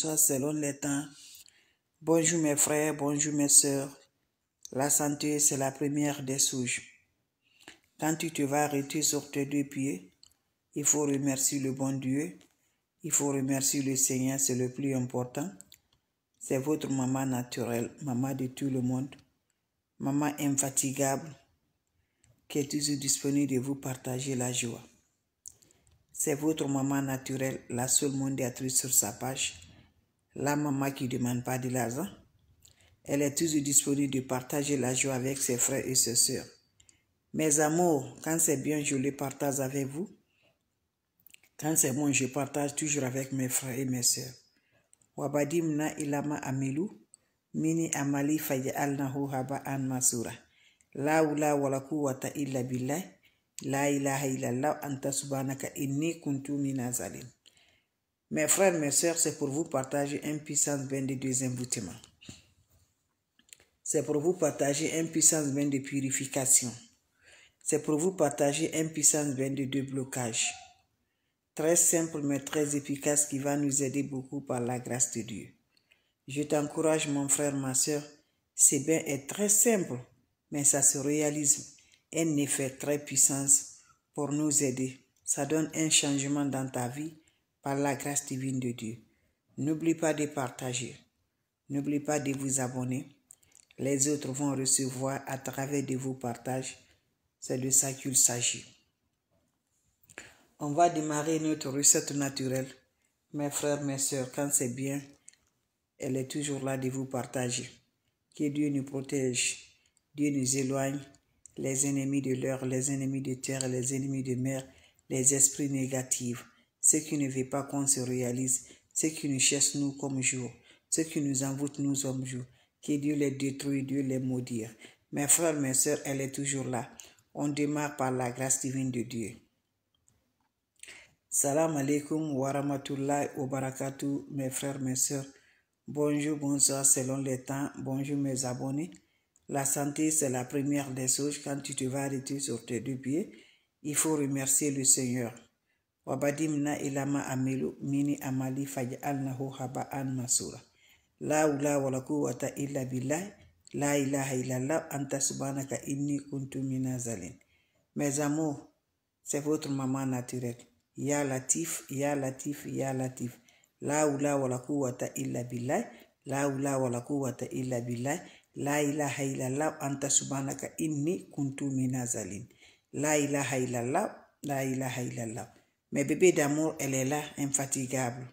bonsoir selon les temps. Bonjour mes frères, bonjour mes sœurs. La santé, c'est la première des souches. Quand tu te vas arrêter sur tes deux pieds, il faut remercier le bon Dieu. Il faut remercier le Seigneur, c'est le plus important. C'est votre maman naturelle, maman de tout le monde. Maman infatigable, qui est toujours disponible de vous partager la joie. C'est votre maman naturelle, la seule mondiatrice sur sa page. La maman qui ne demande pas de l'argent. Elle est toujours disponible de partager la joie avec ses frères et ses sœurs. Mes amours, quand c'est bien, je le partage avec vous. Quand c'est bon, je partage toujours avec mes frères et mes sœurs. Wabadimna ilama amilu, mini amali fayalnahu haba an masura. La ula wala quwwata illa billah. La ilaha illallah anta subhanaka inni kuntu minazalim. Mes frères, mes sœurs, c'est pour vous partager un puissance 22 emboutements. C'est pour vous partager un puissance 20 de purification. C'est pour vous partager un puissance 20 de déblocage. Très simple mais très efficace qui va nous aider beaucoup par la grâce de Dieu. Je t'encourage mon frère, ma sœur. C'est bien est très simple, mais ça se réalise. Un effet très puissant pour nous aider. Ça donne un changement dans ta vie par la grâce divine de Dieu. N'oublie pas de partager. N'oublie pas de vous abonner. Les autres vont recevoir à travers de vos partages. C'est de ça qu'il s'agit. On va démarrer notre recette naturelle. Mes frères, mes sœurs, quand c'est bien, elle est toujours là de vous partager. Que Dieu nous protège. Dieu nous éloigne les ennemis de l'air, les ennemis de terre, les ennemis de mer, les esprits négatifs, ceux qui ne veulent pas qu'on se réalise, ceux qui nous cherchent nous comme jour, ceux qui nous envoûtent nous comme jour. Que Dieu les détruise, Dieu les maudire. Mes frères, mes sœurs, elle est toujours là. On démarre par la grâce divine de Dieu. Salam alaikum wa rahmatullahi wa barakatuh, mes frères, mes sœurs. Bonjour, bonsoir selon les temps. Bonjour mes abonnés. La santé, c'est la première des choses. Quand tu te vas arrêter sur tes deux pieds, il faut remercier le Seigneur. Wabadimna ilama amilu mini amali fayalnahu haba an masura. La ula wala quwwata illa billah. La ilaha illallah anta subhanaka inni kuntu minazalim. Mes amours, c'est votre maman naturelle. Ya Latif, Ya Latif, Ya Latif. La ula wala quwwata illa billah. La ula wala quwwata illa billah. La ilaha illallah anta subhanaka inni kuntu minazalim. La ilaha illallah, la ilaha illallah. Mes bébés d'amour, elle est là, infatigable,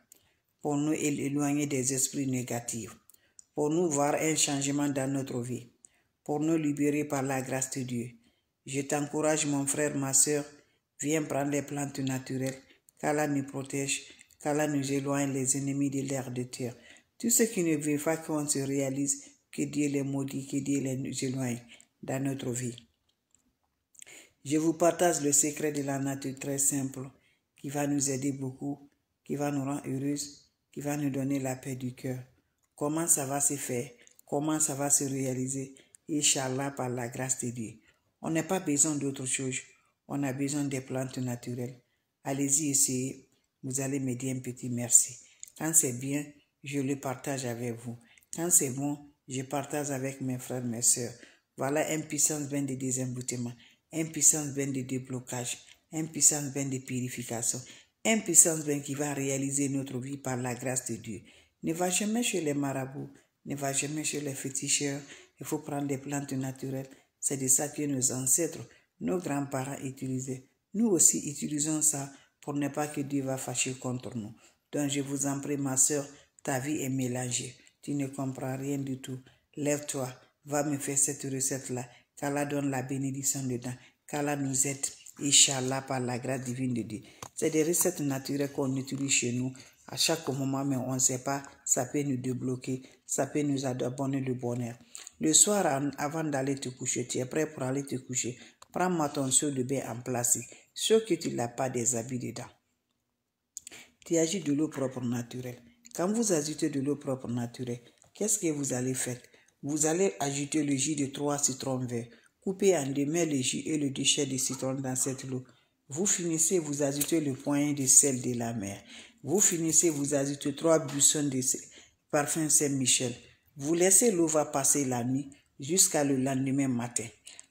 pour nous éloigner des esprits négatifs, pour nous voir un changement dans notre vie, pour nous libérer par la grâce de Dieu. Je t'encourage, mon frère, ma soeur, viens prendre les plantes naturelles, qu'Allah nous protège, qu'Allah nous éloigne les ennemis de l'air de terre. Tout ce qui ne veut pas qu'on se réalise, que Dieu les maudit, que Dieu les éloigne dans notre vie. Je vous partage le secret de la nature très simple, qui va nous aider beaucoup, qui va nous rendre heureuses, qui va nous donner la paix du cœur. Comment ça va se faire? Comment ça va se réaliser? Inch'Allah, par la grâce de Dieu. On n'a pas besoin d'autre chose. On a besoin des plantes naturelles. Allez-y essayer. Vous allez me dire un petit merci. Quand c'est bien, je le partage avec vous. Quand c'est bon, je partage avec mes frères, mes sœurs. Voilà un puissance 20 de désemboutement, un puissance 20 de déblocage, un puissance 20 de purification, un puissance 20 qui va réaliser notre vie par la grâce de Dieu. Ne va jamais chez les marabouts, ne va jamais chez les féticheurs. Il faut prendre des plantes naturelles. C'est de ça que nos ancêtres, nos grands-parents utilisaient. Nous aussi utilisons ça pour ne pas que Dieu va fâcher contre nous. Donc je vous en prie, ma sœur, ta vie est mélangée. Tu ne comprends rien du tout. Lève-toi, va me faire cette recette-là. Qu'Allah donne la bénédiction dedans. Qu'Allah nous aide, Inch'Allah, par la grâce divine de Dieu. C'est des recettes naturelles qu'on utilise chez nous à chaque moment, mais on ne sait pas, ça peut nous débloquer, ça peut nous abonner le bonheur. Le soir, avant d'aller te coucher, tu es prêt pour aller te coucher. Prends-moi ton seau de bain en plastique, sauf que tu n'as pas des habits dedans. Tu ajoutes de l'eau propre naturelle. Quand vous ajoutez de l'eau propre naturelle, qu'est-ce que vous allez faire? Vous allez ajouter le jus de 3 citrons verts. Coupez en deux, mettez le jus et le déchet de citron dans cette eau. Vous finissez, vous ajoutez le poignet de sel de la mer. Vous finissez, vous ajoutez 3 buissons de parfum Saint-Michel. Vous laissez l'eau va passer la nuit jusqu'à le lendemain matin.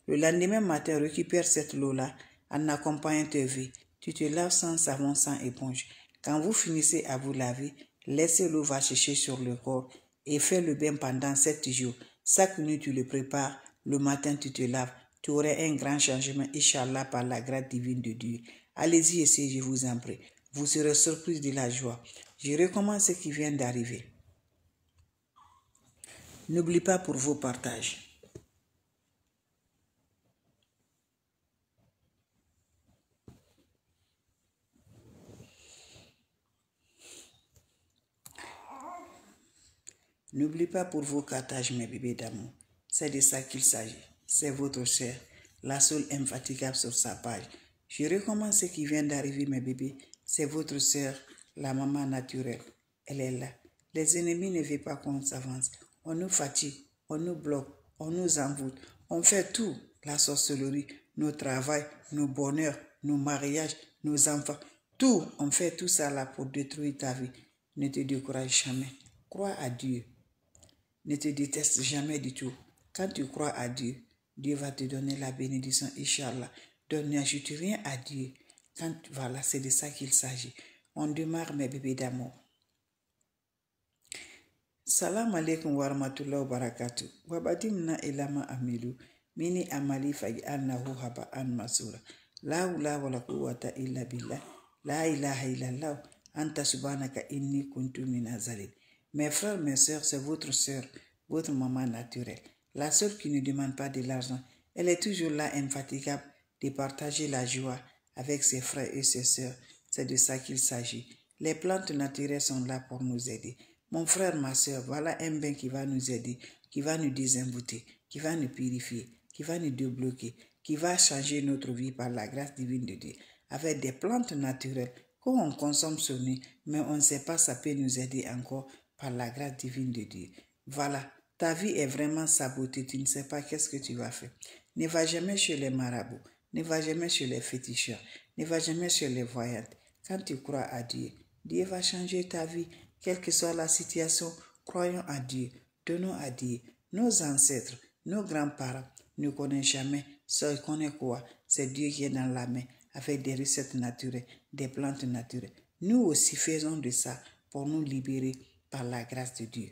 Le lendemain matin, récupère cette eau-là en accompagnant tes vies. Tu te laves sans savon, sans éponge. Quand vous finissez à vous laver, laissez l'eau va sécher sur le corps et fais le bain pendant 7 jours. Chaque nuit, tu le prépares. Le matin, tu te laves. Tu auras un grand changement, Inch'Allah, par la grâce divine de Dieu. Allez-y, essayez, je vous en prie. Vous serez surpris de la joie. Je recommande ce qui vient d'arriver. N'oublie pas pour vos partages. N'oubliez pas pour vos partages, mes bébés d'amour. C'est de ça qu'il s'agit. C'est votre sœur, la seule infatigable sur sa page. Je recommande ce qui vient d'arriver, mes bébés. C'est votre sœur, la maman naturelle. Elle est là. Les ennemis ne veulent pas qu'on s'avance. On nous fatigue, on nous bloque, on nous envoûte. On fait tout. La sorcellerie, nos travails, nos bonheurs, nos mariages, nos enfants. Tout. On fait tout ça là pour détruire ta vie. Ne te décourage jamais. Crois à Dieu. Ne te déteste jamais du tout. Quand tu crois à Dieu, Dieu va te donner la bénédiction, Inch'Allah. Donc n'ajoute rien à Dieu. Voilà, c'est de ça qu'il s'agit. On démarre, mes bébés d'amour. Salam alaikum wa rahmatullahi wa barakatuh. Wabadimna ilama amilu. Mini amali fagi annahu haba an masura. La ula wa la quwwata illa billah. La ilaha illallah. Anta subhanaka inni kuntu minazalin. Mes frères, mes sœurs, c'est votre sœur, votre maman naturelle. La sœur qui ne demande pas de l'argent. Elle est toujours là, infatigable, de partager la joie avec ses frères et ses sœurs. C'est de ça qu'il s'agit. Les plantes naturelles sont là pour nous aider. Mon frère, ma sœur, voilà un bain qui va nous aider, qui va nous désembuter, qui va nous purifier, qui va nous débloquer, qui va changer notre vie par la grâce divine de Dieu. Avec des plantes naturelles qu'on consomme sur nous, mais on ne sait pas, ça peut nous aider encore par la grâce divine de Dieu. Voilà, ta vie est vraiment sabotée, tu ne sais pas qu'est-ce que tu vas faire. Ne va jamais chez les marabouts, ne va jamais chez les féticheurs, ne va jamais chez les voyantes. Quand tu crois à Dieu, Dieu va changer ta vie, quelle que soit la situation. Croyons à Dieu, donnons à Dieu. Nos ancêtres, nos grands-parents ne connaissent jamais, ça ils connaissent quoi? C'est Dieu qui est dans la main, avec des recettes naturelles, des plantes naturelles. Nous aussi faisons de ça pour nous libérer par la grâce de Dieu.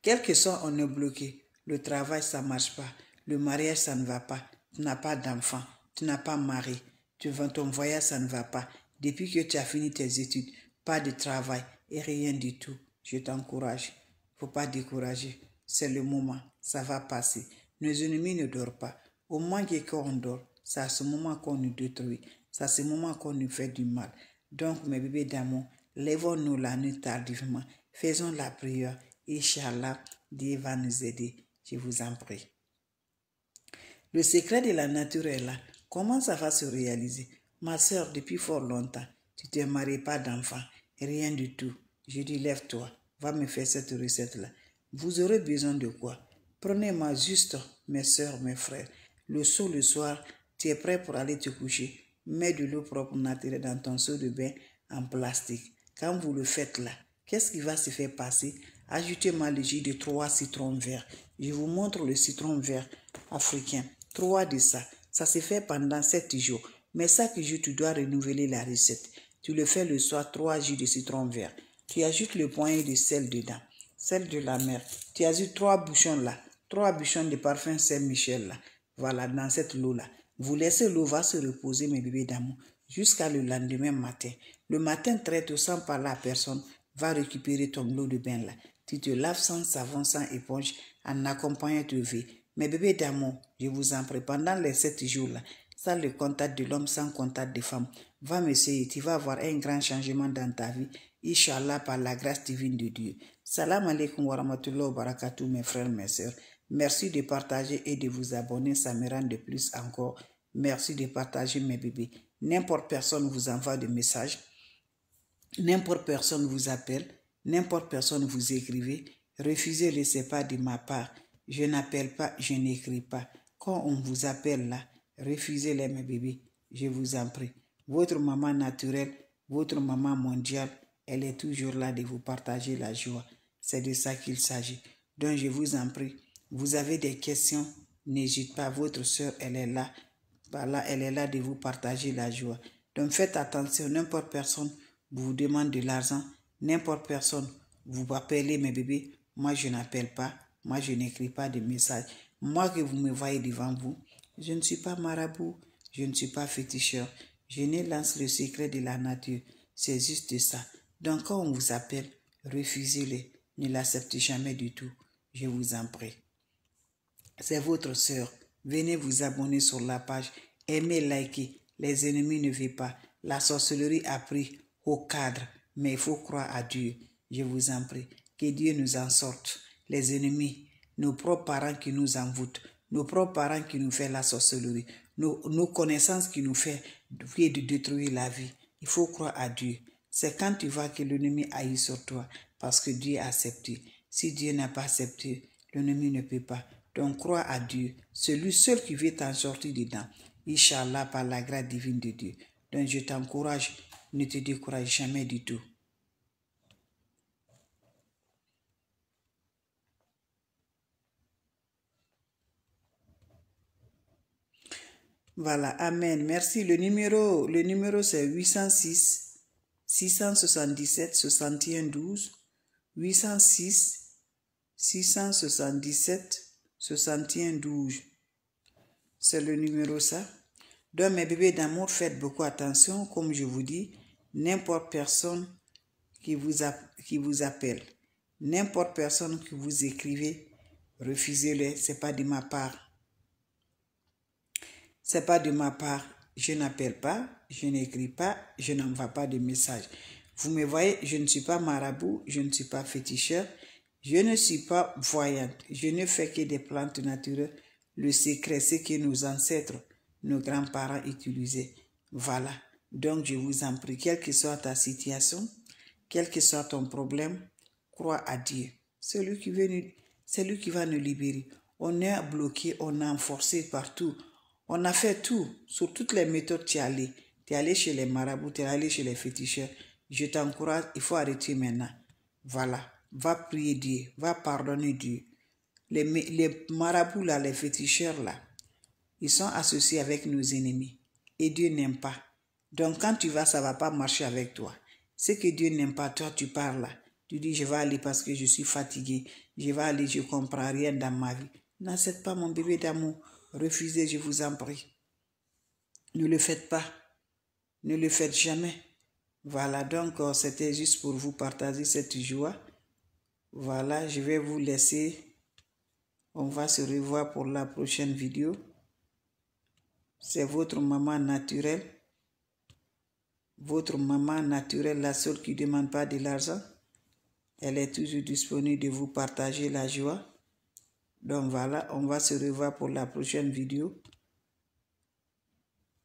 Quel que soit on est bloqué, le travail ça ne marche pas, le mariage ça ne va pas, tu n'as pas d'enfant, tu n'as pas mari, ton voyage ça ne va pas, depuis que tu as fini tes études, pas de travail et rien du tout, je t'encourage, il ne faut pas décourager, c'est le moment, ça va passer, nos ennemis ne dorment pas, au moins qu'on dort, c'est à ce moment qu'on nous détruit, c'est à ce moment qu'on nous fait du mal. Donc mes bébés d'amour, lèvons-nous la nuit tardivement, faisons la prière, Inch'Allah, Dieu va nous aider, je vous en prie. Le secret de la nature est là. Comment ça va se réaliser? Ma soeur, depuis fort longtemps, tu ne te maries pas d'enfant, rien du tout. Je dis, lève-toi, va me faire cette recette-là. Vous aurez besoin de quoi? Prenez-moi juste, mes soeurs, mes frères. Le soir, tu es prêt pour aller te coucher. Mets de l'eau propre naturelle dans ton seau de bain en plastique. Quand vous le faites là, qu'est-ce qui va se faire passer? Ajoutez-moi le jus de 3 citrons verts. Je vous montre le citron vert africain. 3 de ça. Ça se fait pendant 7 jours. Mais chaque jour, tu dois renouveler la recette. Tu le fais le soir, 3 jus de citron vert. Tu ajoutes le poignet de sel dedans. Sel de la mer. Tu ajoutes 3 bouchons là. 3 bouchons de parfum Saint-Michel là. Voilà, dans cette eau-là. Vous laissez l'eau va se reposer, mes bébés d'amour, jusqu'à le lendemain matin. Le matin, très tôt, sans parler à personne, va récupérer ton eau de bain là. Tu te laves sans savon, sans éponge, en accompagnant de vie. Mes bébés d'amour, je vous en prie, pendant les 7 jours-là, sans le contact de l'homme, sans contact de femme, va m'essayer, tu vas avoir un grand changement dans ta vie, Inch'Allah, par la grâce divine de Dieu. Salam alaikum wa rahmatullahi wa barakatuh, mes frères, mes sœurs. Merci de partager et de vous abonner, ça me rend de plus encore. Merci de partager, mes bébés. N'importe personne vous envoie des messages, n'importe personne vous appelle, n'importe personne vous écrivez, refusez-le, c'est pas de ma part. Je n'appelle pas, je n'écris pas. Quand on vous appelle là, refusez-les, mes bébés. Je vous en prie. Votre maman naturelle, Votre maman mondiale, elle est toujours là de vous partager la joie. C'est de ça qu'il s'agit. Donc je vous en prie, vous avez des questions, n'hésitez pas, votre soeur, elle est là. Voilà, elle est là de vous partager la joie. Donc faites attention, n'importe personne vous demande de l'argent, n'importe personne vous appelez mes bébés, moi je n'appelle pas, moi je n'écris pas de messages. Moi que vous me voyez devant vous, je ne suis pas marabout, je ne suis pas féticheur, je ne lance le secret de la nature, c'est juste ça. Donc quand on vous appelle, refusez-le, ne l'acceptez jamais du tout, je vous en prie. C'est votre sœur. Venez vous abonner sur la page. Aimez, likez. Les ennemis ne veulent pas. La sorcellerie a pris au cadre. Mais il faut croire à Dieu. Je vous en prie. Que Dieu nous en sorte. Les ennemis, nos propres parents qui nous envoûtent. Nos propres parents qui nous font la sorcellerie. Nos connaissances qui nous font de détruire la vie. Il faut croire à Dieu. C'est quand tu vois que l'ennemi haït sur toi. Parce que Dieu a accepté. Si Dieu n'a pas accepté, l'ennemi ne peut pas. Donc crois à Dieu, celui seul qui veut t'en sortir dedans. Inch'Allah, par la grâce divine de Dieu. Donc je t'encourage, ne te décourage jamais du tout. Voilà, amen. Merci. Le numéro c'est 806 677 61 12. 806 677 61 12. C'est le numéro ça. Donc mes bébés d'amour, faites beaucoup attention. Comme je vous dis, n'importe personne qui vous appelle, n'importe personne que vous écrivez, refusez-le. C'est pas de ma part. C'est pas de ma part. Je n'appelle pas, je n'écris pas, je n'envoie pas de message. Vous me voyez, je ne suis pas marabout, je ne suis pas féticheur, je ne suis pas voyante. Je ne fais que des plantes naturelles. Le secret, c'est que nos ancêtres, nos grands-parents utilisaient. Voilà. Donc, je vous en prie, quelle que soit ta situation, quel que soit ton problème, crois à Dieu. C'est lui qui va nous libérer. On est bloqué, on est enforcé partout. On a fait tout, sur toutes les méthodes tu es allé. Tu es allé chez les marabouts, tu es allé chez les féticheurs. Je t'encourage, il faut arrêter maintenant. Voilà. Va prier Dieu, va pardonner Dieu. Les marabouts là, les féticheurs là, ils sont associés avec nos ennemis. Et Dieu n'aime pas. Donc quand tu vas, ça ne va pas marcher avec toi. Ce que Dieu n'aime pas, toi tu parles là. Tu dis, je vais aller parce que je suis fatigué. Je vais aller, je ne comprends rien dans ma vie. N'accepte pas mon bébé d'amour. Refusez, je vous en prie. Ne le faites pas. Ne le faites jamais. Voilà, donc c'était juste pour vous partager cette joie. Voilà, je vais vous laisser. On va se revoir pour la prochaine vidéo. C'est votre maman naturelle. Votre maman naturelle, la seule qui ne demande pas de l'argent. Elle est toujours disponible de vous partager la joie. Donc voilà, on va se revoir pour la prochaine vidéo.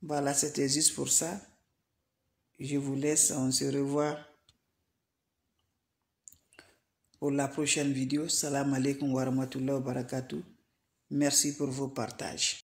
Voilà, c'était juste pour ça. Je vous laisse, on se revoit pour la prochaine vidéo. Salam alaikum wa rahmatullahi wa barakatuh. Merci pour vos partages.